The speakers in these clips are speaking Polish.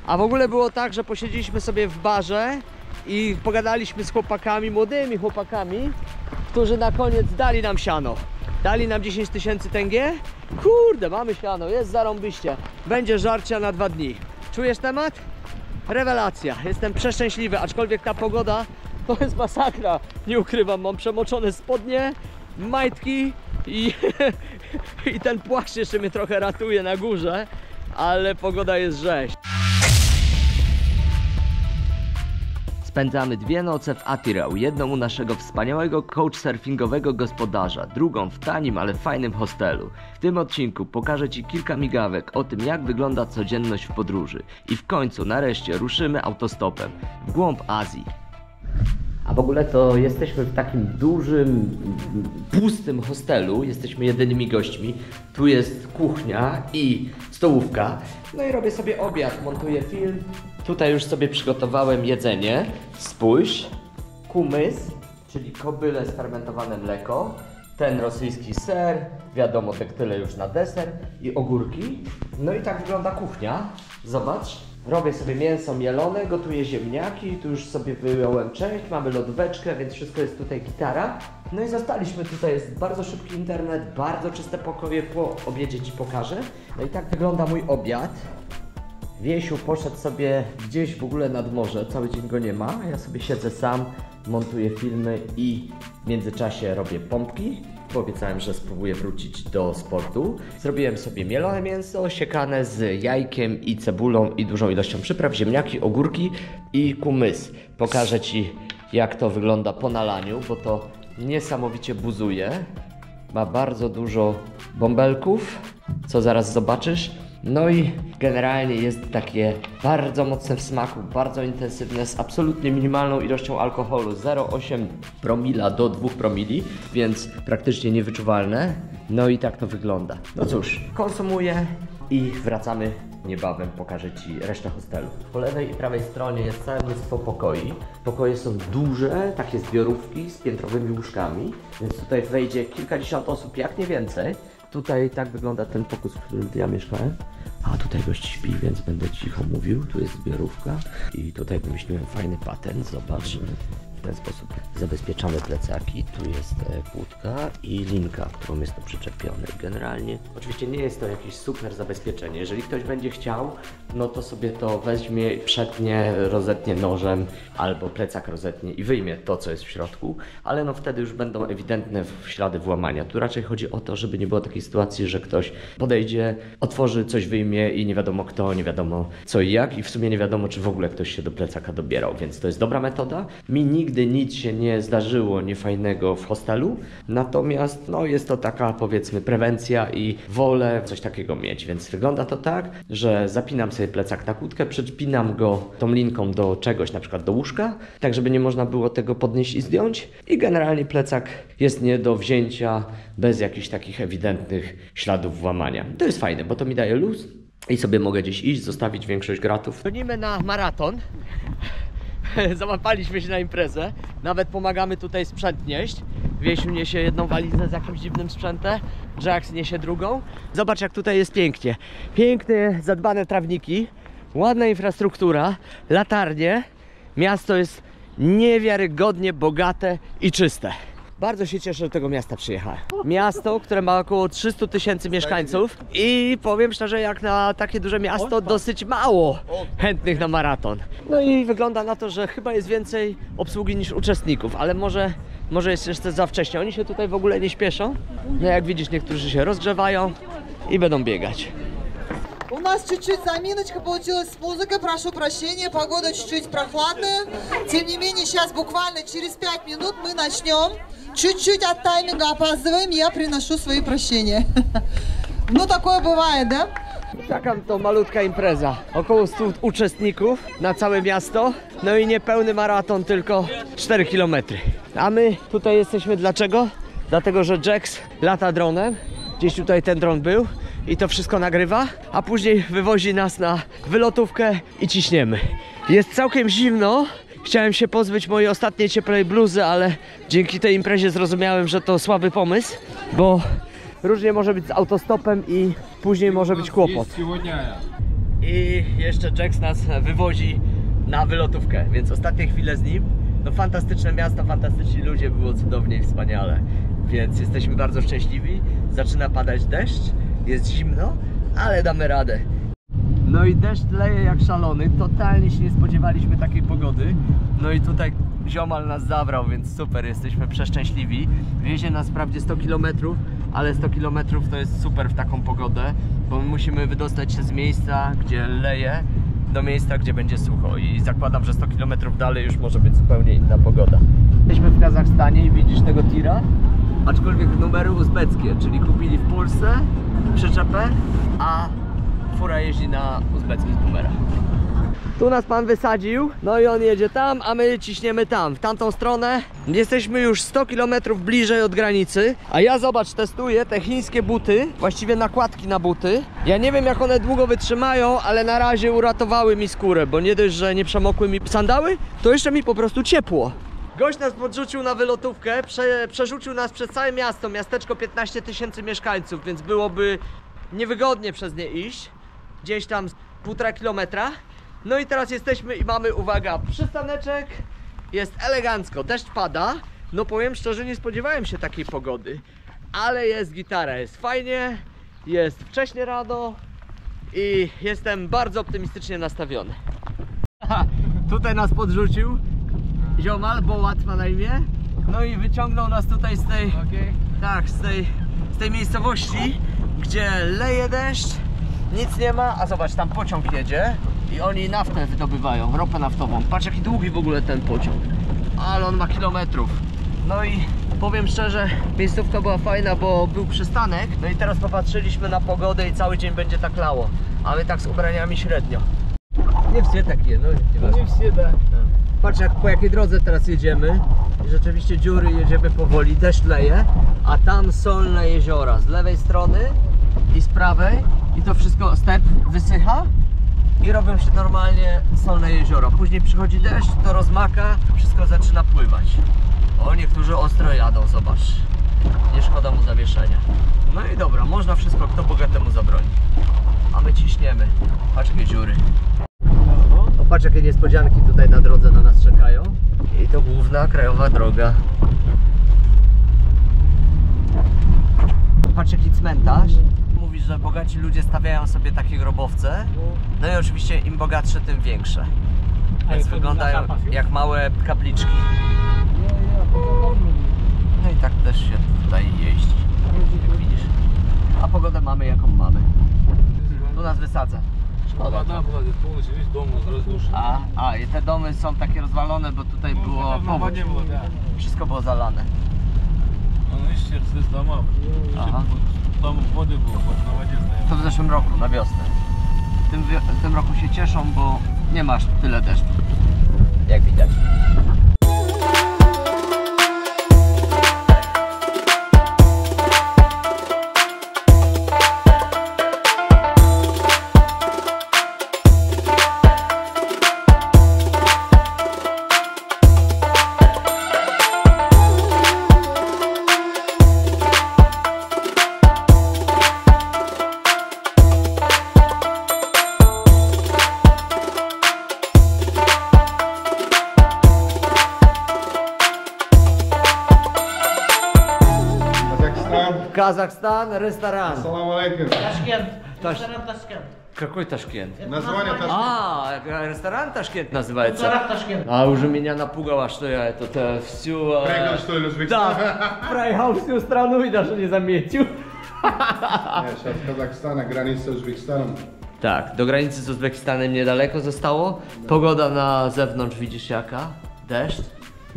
A w ogóle było tak, że posiedzieliśmy sobie w barze i pogadaliśmy z chłopakami, młodymi chłopakami, którzy na koniec dali nam siano. Dali nam 10 000 tęgie. Kurde, mamy siano, jest zarąbyście. Będzie żarcia na 2 dni. Czujesz temat? Rewelacja. Jestem przeszczęśliwy, aczkolwiek ta pogoda to jest masakra. Nie ukrywam, mam przemoczone spodnie, majtki i ten płaszcz jeszcze mnie trochę ratuje na górze, ale pogoda jest rzeź. Spędzamy 2 noce w Atirau, jedną u naszego wspaniałego couchsurfingowego gospodarza, drugą w tanim, ale fajnym hostelu. W tym odcinku pokażę Ci kilka migawek o tym, jak wygląda codzienność w podróży. I w końcu, nareszcie, ruszymy autostopem w głąb Azji. A w ogóle to jesteśmy w takim dużym, pustym hostelu, jesteśmy jedynymi gośćmi. Tu jest kuchnia i stołówka. No i robię sobie obiad, montuję film. Tutaj już sobie przygotowałem jedzenie. Spójrz, kumys, czyli kobyle sfermentowane mleko. Ten rosyjski ser, wiadomo, tektyle już na deser i ogórki. No i tak wygląda kuchnia, zobacz. Robię sobie mięso mielone, gotuję ziemniaki, tu już sobie wyjąłem część, mamy lodóweczkę, więc wszystko jest tutaj gitara. No i zostaliśmy, tutaj jest bardzo szybki internet, bardzo czyste pokoje, po obiedzie Ci pokażę. No i tak wygląda mój obiad. Wiesiu poszedł sobie gdzieś w ogóle nad morze, cały dzień go nie ma. Ja sobie siedzę sam, montuję filmy i w międzyczasie robię pompki. Bo obiecałem, że spróbuję wrócić do sportu. Zrobiłem sobie mielone mięso, siekane z jajkiem i cebulą i dużą ilością przypraw, ziemniaki, ogórki i kumys. Pokażę Ci, jak to wygląda po nalaniu, bo to niesamowicie buzuje. Ma bardzo dużo bąbelków, co zaraz zobaczysz. No i generalnie jest takie bardzo mocne w smaku, bardzo intensywne, z absolutnie minimalną ilością alkoholu, 0,8 promila do 2 promili, więc praktycznie niewyczuwalne. No i tak to wygląda. No cóż, konsumuję i wracamy niebawem, pokażę Ci resztę hostelu. Po lewej i prawej stronie jest całe mnóstwo pokoi. Pokoje są duże, takie zbiorówki z piętrowymi łóżkami, więc tutaj wejdzie kilkadziesiąt osób, jak nie więcej. Tutaj tak wygląda ten pokój, w którym ja mieszkałem. A tutaj gość śpi, więc będę cicho mówił. Tu jest zbiorówka i tutaj wymyśliłem fajny patent. Zobacz, w ten sposób zabezpieczamy plecaki. Tu jest kłódka i linka, którą jest to przyczepione. Generalnie oczywiście nie jest to jakieś super zabezpieczenie. Jeżeli ktoś będzie chciał, no to sobie to weźmie, przetnie, rozetnie nożem albo plecak rozetnie i wyjmie to, co jest w środku, ale no wtedy już będą ewidentne ślady włamania. Tu raczej chodzi o to, żeby nie było takiej sytuacji, że ktoś podejdzie, otworzy, coś wyjmie i nie wiadomo kto, nie wiadomo co i jak i w sumie nie wiadomo, czy w ogóle ktoś się do plecaka dobierał, więc to jest dobra metoda. Mi nigdy nic się nie zdarzyło niefajnego w hostelu, natomiast no jest to taka, powiedzmy, prewencja i wolę coś takiego mieć, więc wygląda to tak, że zapinam sobie plecak na kłódkę, przypinam go tą linką do czegoś, na przykład do łóżka, tak żeby nie można było tego podnieść i zdjąć i generalnie plecak jest nie do wzięcia bez jakichś takich ewidentnych śladów włamania. To jest fajne, bo to mi daje luz i sobie mogę gdzieś iść, zostawić większość gratów. Gonimy na maraton. Załapaliśmy się na imprezę. Nawet pomagamy tutaj sprzęt nieść. Wiesiu niesie jedną walizę z jakimś dziwnym sprzętem, Jax niesie drugą. Zobacz, jak tutaj jest pięknie. Piękne, zadbane trawniki, ładna infrastruktura, latarnie. Miasto jest niewiarygodnie bogate i czyste. Bardzo się cieszę, że do tego miasta przyjechałem. Miasto, które ma około 300 000 mieszkańców i powiem szczerze, jak na takie duże miasto dosyć mało chętnych na maraton. No i wygląda na to, że chyba jest więcej obsługi niż uczestników, ale może jest jeszcze za wcześnie. Oni się tutaj w ogóle nie śpieszą. No jak widzisz, niektórzy się rozgrzewają i będą biegać. У нас чуть-чуть заминочка получилась с музыкой, прошу прощения, погода чуть-чуть прохладная. Тем не менее, сейчас буквально через 5 минут мы начнем. Чуть-чуть от тайминга опаздываем, я приношу свои прощения. Ну, такое бывает, да? Taka to malutka impreza, około 100 uczestników na całe miasto, no i niepełny maraton, tylko 4 km. A my tutaj jesteśmy dlaczego? Dlatego, że Jax lata dronem, gdzieś tutaj ten dron był i to wszystko nagrywa, a później wywozi nas na wylotówkę i ciśniemy. Jest całkiem zimno, chciałem się pozbyć mojej ostatniej cieplej bluzy, ale dzięki tej imprezie zrozumiałem, że to słaby pomysł, bo różnie może być z autostopem i później może być kłopot. i jeszcze Jax nas wywozi na wylotówkę, więc ostatnie chwile z nim. No fantastyczne miasto, fantastyczni ludzie, było cudownie i wspaniale, więc jesteśmy bardzo szczęśliwi. Zaczyna padać deszcz, jest zimno, ale damy radę. No i deszcz leje jak szalony, totalnie się nie spodziewaliśmy takiej pogody. No i tutaj ziomal nas zabrał, więc super, jesteśmy przeszczęśliwi. Wiezie nas wprawdzie 100 km, ale 100 km to jest super w taką pogodę, bo my musimy wydostać się z miejsca, gdzie leje, do miejsca, gdzie będzie sucho, i zakładam, że 100 km dalej już może być zupełnie inna pogoda. Jesteśmy w Kazachstanie i widzisz tego tira? Aczkolwiek numery uzbeckie, czyli kupili w Polsce przyczepę, a fura jeździ na uzbeckich numerach. Tu nas pan wysadził, no i on jedzie tam, a my ciśniemy tam, w tamtą stronę. Jesteśmy już 100 km bliżej od granicy, a ja zobacz, testuję te chińskie buty, właściwie nakładki na buty. Ja nie wiem, jak one długo wytrzymają, ale na razie uratowały mi skórę, bo nie dość, że nie przemokły mi sandały, to jeszcze mi po prostu ciepło. Gość nas podrzucił na wylotówkę, przerzucił nas przez całe miasto, miasteczko 15 000 mieszkańców, więc byłoby niewygodnie przez nie iść, gdzieś tam 1,5 kilometra. No i teraz jesteśmy i mamy, uwaga, przystaneczek, jest elegancko, deszcz pada. No powiem szczerze, nie spodziewałem się takiej pogody, ale jest gitara, jest fajnie, jest wcześnie rano i jestem bardzo optymistycznie nastawiony. Tutaj nas podrzucił ziomal, bo Łat ma na imię. No i wyciągnął nas tutaj z tej, tak, z tej miejscowości, gdzie leje deszcz, nic nie ma, a zobacz, tam pociąg jedzie i oni naftę wydobywają, ropę naftową. Patrz, jaki długi w ogóle ten pociąg, ale on ma kilometrów. No i powiem szczerze, miejscówka była fajna, bo był przystanek. No i teraz popatrzyliśmy na pogodę i cały dzień będzie tak lało, a my tak z ubraniami średnio. Nie все takie, no nie все, da. Patrz, po jakiej drodze teraz jedziemy. I rzeczywiście dziury, jedziemy powoli, deszcz leje, a tam solne jeziora z lewej strony i z prawej, i to wszystko, step wysycha i robią się normalnie solne jeziora. Później przychodzi deszcz, to rozmaka, wszystko zaczyna pływać. O, niektórzy ostro jadą, zobacz, nie szkoda mu zawieszenia. No i dobra, można wszystko, kto bogatemu zabroni, a my ciśniemy. Patrz, jakie dziury. O, patrz, jakie niespodzianki tutaj na drodze na nas czekają. I to główna krajowa droga. Patrz, jaki cmentarz. Mówisz, że bogaci ludzie stawiają sobie takie grobowce. No i oczywiście im bogatsze, tym większe. Więc wyglądają jak małe kapliczki. No i tak też się tutaj jeździ, jak widzisz. A pogodę mamy, jaką mamy. Tu nas wysadza. Szkoda. I te domy są takie rozwalone, bo tutaj było powódź. Wszystko było zalane. Aha. To w zeszłym roku, na wiosnę. W tym roku się cieszą, bo nie masz tyle deszczu, jak widać. Казахстан, ресторан. Салам алейкум. Ташкент. Ресторан Ташкент. Какой Ташкент? Название Ташкент. А, ресторан Ташкент называется? Ресторан Ташкент. А уже меня напугало, что я всю... Проиграл, что ли, Узбекистан? Да, проиграл всю страну и даже не заметил. Нет, сейчас Казахстан, граница с Узбекистаном. Tak, do granicy z Uzbekistanem niedaleko zostało. Pogoda na zewnątrz widzisz jaka? Deszcz.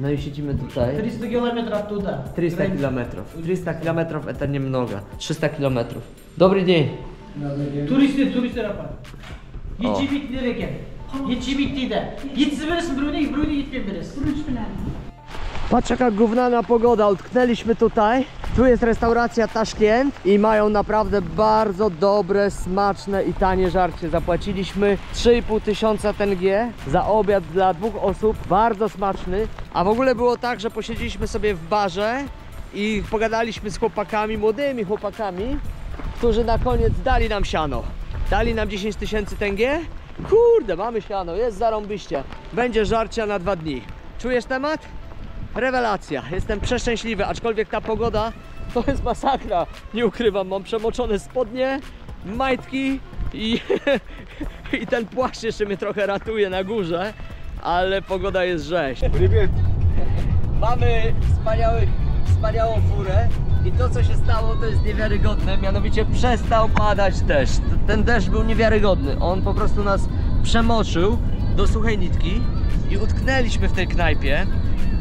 No i siedzimy tutaj. 300 километров туда. 300 kilometrów. 300 kilometrów to немного. 300 kilometrów. Dobry dzień. Туристер апа. Ет жемейтіндер екен. Ет жемейді дейді. Етсіз бересің біреуіне етпен бересің. Patrz, jaka gównana pogoda, utknęliśmy tutaj. Tu jest restauracja Taszkent i mają naprawdę bardzo dobre, smaczne i tanie żarcie. Zapłaciliśmy 3500 tenge za obiad dla 2 osób, bardzo smaczny. A w ogóle było tak, że posiedzieliśmy sobie w barze i pogadaliśmy z chłopakami, młodymi chłopakami, którzy na koniec dali nam siano. Dali nam 10 000 tęgie? Kurde, mamy siano, jest zarąbyście. Będzie żarcia na 2 dni. Czujesz temat? Rewelacja, jestem przeszczęśliwy, aczkolwiek ta pogoda to jest masakra. Nie ukrywam, mam przemoczone spodnie, majtki i, i ten płaszcz jeszcze mnie trochę ratuje na górze, ale pogoda jest rzeź. Mamy wspaniałą furę i to, co się stało, to jest niewiarygodne, mianowicie przestał padać deszcz. Ten deszcz był niewiarygodny, on po prostu nas przemoczył do suchej nitki i utknęliśmy w tej knajpie.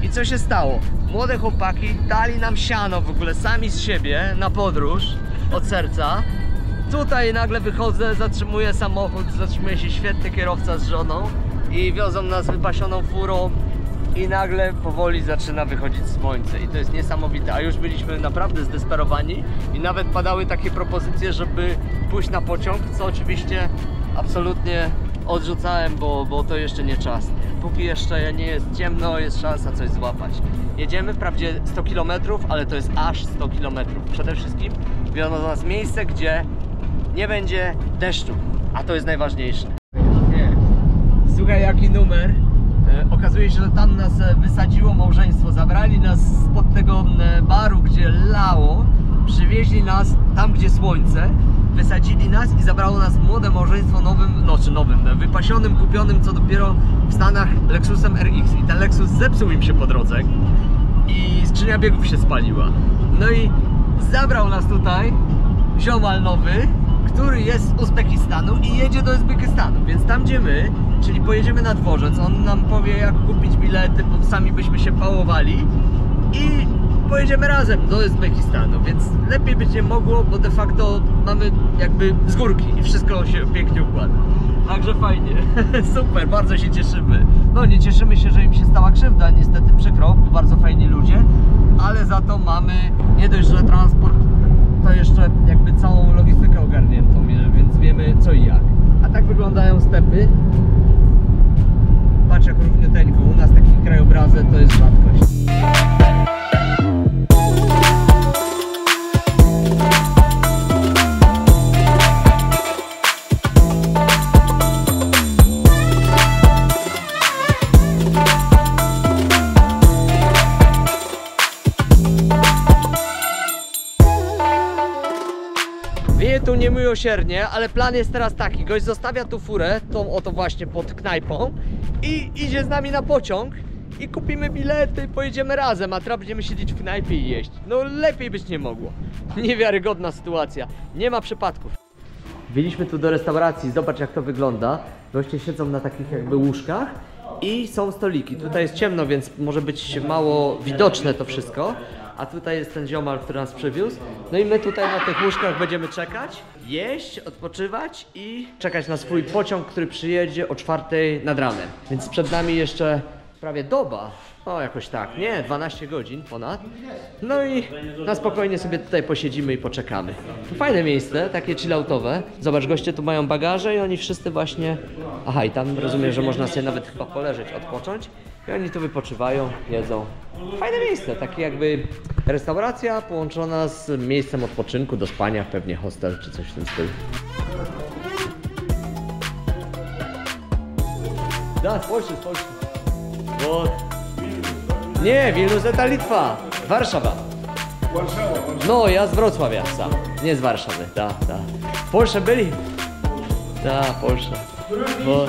I co się stało? Młode chłopaki dali nam siano w ogóle sami z siebie na podróż od serca. Tutaj nagle wychodzę, zatrzymuję samochód, zatrzymuje się świetny kierowca z żoną i wiozą nas wypasioną furą i nagle powoli zaczyna wychodzić słońce i to jest niesamowite, a już byliśmy naprawdę zdesperowani i nawet padały takie propozycje, żeby pójść na pociąg, co oczywiście absolutnie odrzucałem, bo to jeszcze nie czas. Póki jeszcze nie jest ciemno, jest szansa coś złapać. Jedziemy wprawdzie 100 km, ale to jest aż 100 km. Przede wszystkim wiozą nas miejsce, gdzie nie będzie deszczu, a to jest najważniejsze. Słuchaj, jaki numer. Okazuje się, że tam nas wysadziło małżeństwo. Zabrali nas spod tego baru, gdzie lało, przywieźli nas tam, gdzie słońce, wysadzili nas i zabrało nas młode małżeństwo nowym, wypasionym, kupionym co dopiero w Stanach Lexusem RX. I ten Lexus zepsuł im się po drodze i skrzynia biegów się spaliła. No i zabrał nas tutaj ziomal nowy, który jest z Uzbekistanu i jedzie do Uzbekistanu, więc tam gdzie my, czyli pojedziemy na dworzec, on nam powie jak kupić bilety, bo sami byśmy się pałowali i pojedziemy razem do Uzbekistanu, więc lepiej być nie mogło, bo de facto mamy jakby z górki i wszystko się pięknie układa. Także fajnie, super, bardzo się cieszymy. No nie cieszymy się, że im się stała krzywda, niestety przykro, bardzo fajni ludzie, ale za to mamy nie dość, że transport, to jeszcze jakby całą logistykę ogarniętą, więc wiemy co i jak. A tak wyglądają stepy. Patrz jak równiuteńko, u nas taki krajobrazy to jest rzadkość. Wieje tu niemiłosiernie, ale plan jest teraz taki. Gość zostawia tu furę, tą oto właśnie pod knajpą i idzie z nami na pociąg i kupimy bilety i pojedziemy razem, a teraz będziemy siedzieć w knajpie i jeść. No lepiej być nie mogło. Niewiarygodna sytuacja. Nie ma przypadków. Wbiliśmy tu do restauracji, zobacz jak to wygląda. Goście siedzą na takich jakby łóżkach i są stoliki. Tutaj jest ciemno, więc może być mało widoczne to wszystko. A tutaj jest ten ziomal, który nas przywiózł. No i my tutaj na tych łóżkach będziemy czekać, jeść, odpoczywać i czekać na swój pociąg, który przyjedzie o 4 nad ranem. Więc przed nami jeszcze prawie doba. O, jakoś tak, nie, 12 godzin ponad. No i na spokojnie sobie tutaj posiedzimy i poczekamy. Fajne miejsce, takie chilloutowe. Zobacz, goście tu mają bagaże i oni wszyscy właśnie... Aha, i tam rozumiem, że można sobie nawet chyba poleżeć, odpocząć. I oni tu wypoczywają, jedzą. Fajne miejsce, takie jakby restauracja połączona z miejscem odpoczynku, do spania, pewnie hostel czy coś w tym stylu. Da, z Polski. Bo... Nie, Wilnus to Litwa, Warszawa. No, ja z Wrocławia sam, nie z Warszawy, da. W Polsce byli? Da, Polsce. Bo...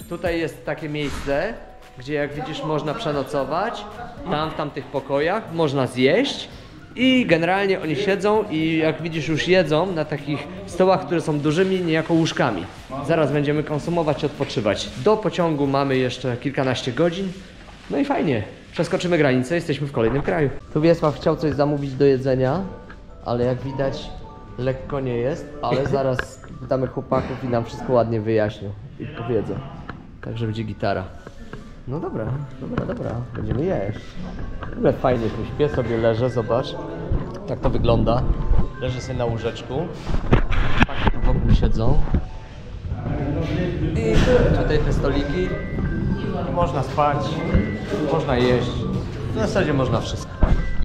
Tutaj jest takie miejsce, gdzie jak widzisz można przenocować, tam w tamtych pokojach można zjeść i generalnie oni siedzą i jak widzisz już jedzą na takich stołach, które są dużymi niejako łóżkami. Zaraz będziemy konsumować i odpoczywać. Do pociągu mamy jeszcze kilkanaście godzin, no i fajnie, przeskoczymy granicę, jesteśmy w kolejnym kraju. Tu Wiesław chciał coś zamówić do jedzenia, ale jak widać lekko nie jest, ale zaraz pytamy chłopaków i nam wszystko ładnie wyjaśnią i powiedzą. Także będzie gitara. No dobra, będziemy jeść. W ogóle fajnie, tu śpię sobie, leżę, zobacz. Tak to wygląda. Leżę sobie na łóżeczku. Chłopaki tu wokół siedzą. I tutaj te stoliki. Można spać, można jeść. W zasadzie można wszystko.